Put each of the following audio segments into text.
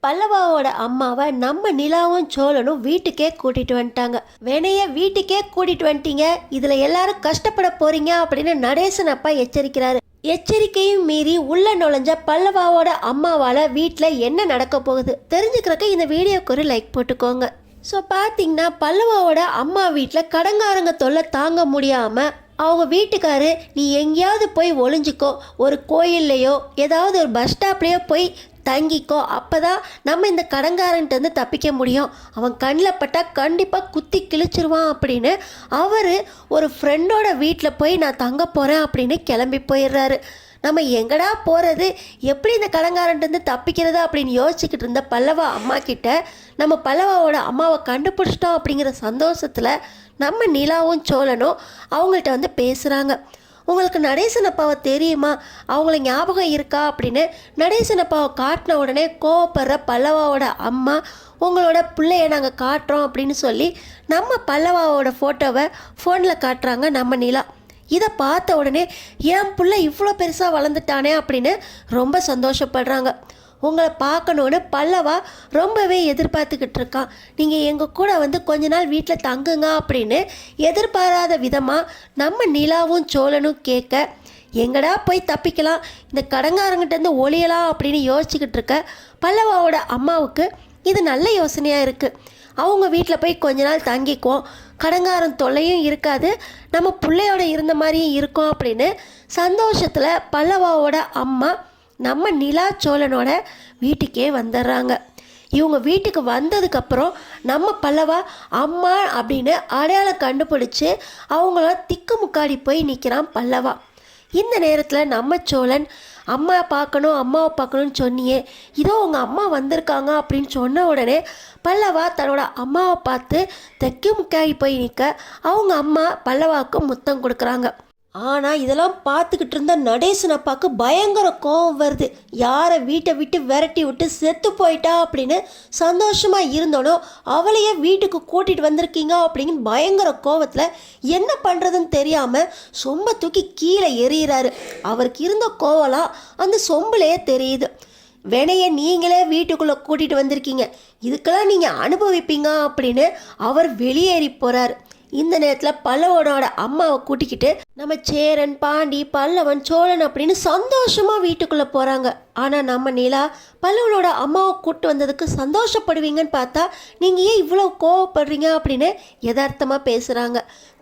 பல்லவாவோட அம்மாவை நம்ம நிலாவும் சோழனும் வீட்டுக்கே கூட்டிட்டு வந்துட்டாங்க. வேணைய வீட்டுக்கே கூட்டிட்டு வந்துட்டீங்க, இதுல எல்லாரும் கஷ்டப்பட போறீங்க அப்படின்னு நடேசன் அப்பா எச்சரிக்கிறாரு. எச்சரிக்கையும் மீறி உள்ள நுழைஞ்ச பல்லவாவோட அம்மாவால வீட்டில் என்ன நடக்க போகுது தெரிஞ்சுக்கிறக்கு இந்த வீடியோக்கு ஒரு லைக் போட்டுக்கோங்க. ஸோ பார்த்தீங்கன்னா பல்லவாவோட அம்மா வீட்டில் கடங்காரங்க தொல்லை தாங்க முடியாமல் அவங்க வீட்டுக்காரு நீ எங்கேயாவது போய் ஒளிஞ்சிக்கோ, ஒரு கோயில்லையோ ஏதாவது ஒரு பஸ் ஸ்டாப்லேயோ போய் தங்கிக்கோ, அப்போ தான் நம்ம இந்த கடங்காரன்ட்டு தப்பிக்க முடியும், அவன் கண்ணில் பட்டால் கண்டிப்பாக குத்தி கிழிச்சிருவான் அப்படின்னு அவர் ஒரு ஃப்ரெண்டோட வீட்டில் போய் நான் தங்க போகிறேன் அப்படின்னு கிளம்பி போயிடுறாரு. நம்ம எங்கடா போகிறது, எப்படி இந்த கடங்காரன்ட்டு தப்பிக்கிறது அப்படின்னு யோசிச்சுக்கிட்டு இருந்த பல்லவா அம்மா கிட்ட நம்ம பல்லவாவோட அம்மாவை கண்டுபிடிச்சிட்டோம் அப்படிங்கிற சந்தோஷத்தில் நம்ம நிலாவும் சோழனும் அவங்கள்ட்ட வந்து பேசுகிறாங்க. உங்களுக்கு நடேசன் அப்பாவை தெரியுமா, அவங்கள ஞாபகம் இருக்கா அப்படின்னு நடேசன் அப்பாவை காட்டின உடனே கோவப்படுற பல்லவாவோட அம்மா உங்களோட பிள்ளைய நாங்கள் காட்டுறோம் அப்படின்னு சொல்லி நம்ம பல்லவாவோட ஃபோட்டோவை ஃபோனில் காட்டுறாங்க நம்ம நிலா. இதை பார்த்த உடனே என் பிள்ளை இவ்வளோ பெருசாக வளர்ந்துட்டானே அப்படின்னு ரொம்ப சந்தோஷப்படுறாங்க. உங்களை பார்க்கணுன்னு பல்லவா ரொம்பவே எதிர்பார்த்துக்கிட்டு இருக்கான். நீங்கள் எங்கள் கூட வந்து கொஞ்ச நாள் வீட்டில் தங்குங்க அப்படின்னு எதிர்பாராத விதமாக நம்ம நிலாவும் சோழனும் கேட்க, எங்கடா போய் தப்பிக்கலாம், இந்த கடங்காரங்கிட்டேருந்து ஒளியலாம் அப்படின்னு யோசிச்சுக்கிட்டு இருக்க பல்லவாவோட அம்மாவுக்கு இது நல்ல யோசனையாக இருக்குது. அவங்க வீட்டில் போய் கொஞ்ச நாள் தங்கிக்குவோம், கடங்காரன் தொல்லையும் இருக்காது, நம்ம பிள்ளையோட இருந்த மாதிரியும் இருக்கும் அப்படின்னு சந்தோஷத்தில் பல்லவாவோட அம்மா நம்ம நிலா சோழனோட வீட்டுக்கே வந்துடுறாங்க. இவங்க வீட்டுக்கு வந்ததுக்கப்புறம் நம்ம பல்லவா அம்மா அப்படின்னு அடையாளம் கண்டுபிடிச்சி அவங்கள திக்கு முக்காடி போய் நிற்கிறான் பல்லவா. இந்த நேரத்தில் நம்ம சோழன் அம்மாவை பார்க்கணும்னு சொன்னியே, இதோ உங்கள் அம்மா வந்திருக்காங்க அப்படின்னு சொன்ன உடனே பல்லவா தன்னோட அம்மாவை பார்த்து தெக்கு முக்காடி போய் நிற்க அவங்க அம்மா பல்லவாவுக்கு முத்தம் கொடுக்குறாங்க. ஆனால் இதெல்லாம் பார்த்துக்கிட்டு இருந்த நடேசன் அப்பாவுக்கு பயங்கர கோவம் வருது. யாரை வீட்டை விட்டு விரட்டி விட்டு செத்து போயிட்டா அப்படின்னு சந்தோஷமாக இருந்தோனோ அவளையே வீட்டுக்கு கூட்டிகிட்டு வந்திருக்கீங்க அப்படின்னு பயங்கர கோவத்தில் என்ன பண்ணுறதுன்னு தெரியாமல் சொம்பை தூக்கி கீழே எறிகிறாரு. அவருக்கு இருந்த கோவலாம் அந்த சொம்புலேயே தெரியுது. வினைய நீங்களே வீட்டுக்குள்ளே கூட்டிகிட்டு வந்திருக்கீங்க, இதுக்கெல்லாம் நீங்கள் அனுபவிப்பீங்க அப்படின்னு அவர் வெளியேறி போகிறார். இந்த நேரத்தில் பல்லவனோட அம்மாவை கூட்டிக்கிட்டு நம்ம சேரன், பாண்டி, பல்லவன், சோழன் அப்படின்னு சந்தோஷமாக வீட்டுக்குள்ளே போகிறாங்க. ஆனால் நம்ம நிலா பல்லவனோட அம்மாவை கூப்பிட்டு வந்ததுக்கு சந்தோஷப்படுவீங்கன்னு பார்த்தா நீங்கள் ஏன் இவ்வளோ கோவப்படுறீங்க அப்படின்னு யதார்த்தமாக பேசுகிறாங்க.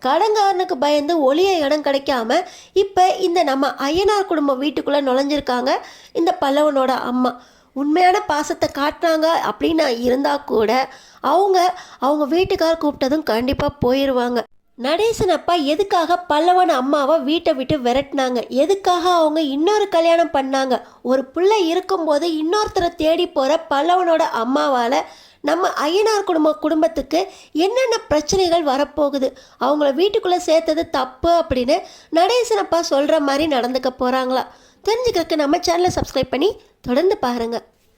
கடங்காரனுக்கு பயந்து ஒளிய இடம் கிடைக்காம இப்போ இந்த நம்ம ஐயனார் குடும்பம் வீட்டுக்குள்ளே நுழைஞ்சிருக்காங்க இந்த பல்லவனோட அம்மா. உண்மையான பாசத்தை காட்டினாங்க அப்படின்னு இருந்தால் கூட அவங்க வீட்டுக்கார் கூப்பிட்டதும் கண்டிப்பாக போயிடுவாங்க. நடேசன் அப்பா எதுக்காக பல்லவன் அம்மாவை வீட்டை விட்டு விரட்டினாங்க, எதுக்காக அவங்க இன்னொரு கல்யாணம் பண்ணாங்க, ஒரு பிள்ளை இருக்கும்போது இன்னொருத்தரை தேடி போகிற பல்லவனோட அம்மாவால் நம்ம ஐயனார் குடும்பத்துக்கு என்னென்ன பிரச்சனைகள் வரப்போகுது, அவங்கள வீட்டுக்குள்ளே சேர்த்தது தப்பு அப்படின்னு நடேசன் அப்பா சொல்கிற மாதிரி நடந்துக்க போகிறாங்களா தெரிஞ்சுக்கிறதுக்கு நம்ம சேனலை சப்ஸ்கிரைப் பண்ணி தொடர்ந்து பாருங்கள்.